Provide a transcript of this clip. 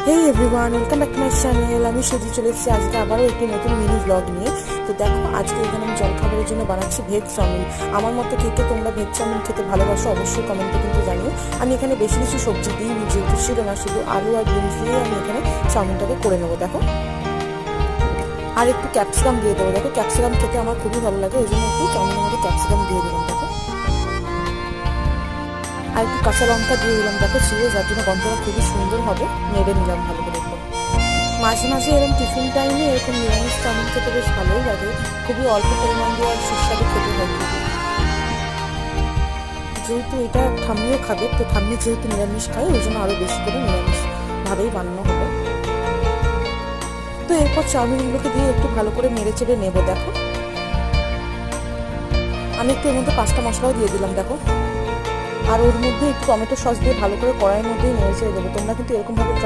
Hey everyone, welcome back to my channel. আমি সুজি চলে এসেছি আজকে আবারও একটি নতুন মিনি ব্লগ নিয়ে। তো দেখো, আজকে এখানে আমি জলখাবারের জন্য বানাচ্ছি ভেজ চাউমিন। আমার মতো কে কে তোমরা ভেজ চাউমিন খেতে ভালোবাসো অবশ্যই কমেন্টে কিন্তু জানিও। আমি এখানে বেশি কিছু সবজি দিই, যেহেতু ছিল না, শুধু আলু আর বিনস দিয়ে আমি এখানে চাউমিনটাকে করে নেবো। দেখো, আর একটু ক্যাপসিকাম দিয়ে দেবো। দেখো, ক্যাপসিকাম খেতে আমার খুবই ভালো লাগে, ওই জন্য একটু চাউমিনের মধ্যে ক্যাপসিকাম দিয়ে দিলাম। দেখো, আর একটু কাঁচা লঙ্কা দিয়ে দিলাম। দেখো, ছিঁড়ে, যার জন্য গন্ধটা খুবই সুন্দর হবে। নেড়ে নিলাম ভালো করে। মাঝে মাঝে এরকম টিফিন টাইমে এরকম নিরামিষ চাউমিন খেতে বেশ ভালোই লাগে। খুবই অল্প পরিমাণ দিয়ে আর সুস্বাদু খেতে হয়। যেহেতু এটা ঠাম্মিও খাবে, তো ঠাম্মি যেহেতু নিরামিষ খায়, ওই জন্য আরও বেশি করে নিরামিষ ভাবেই বানানো হবে। তো এরপর চাউমিনগুলোকে দিয়ে একটু ভালো করে নেড়ে চেড়ে নেবো। দেখো, আমি একটু এর মধ্যে পাস্তা মশলাও দিয়ে দিলাম। দেখো, আর ওর মধ্যে একটু টমেটো সস দিয়ে ভালো করে কড়াইয়ের মধ্যেই নেড়ে চেড়ে দেবো। তোমরা কিন্তু এরকমভাবে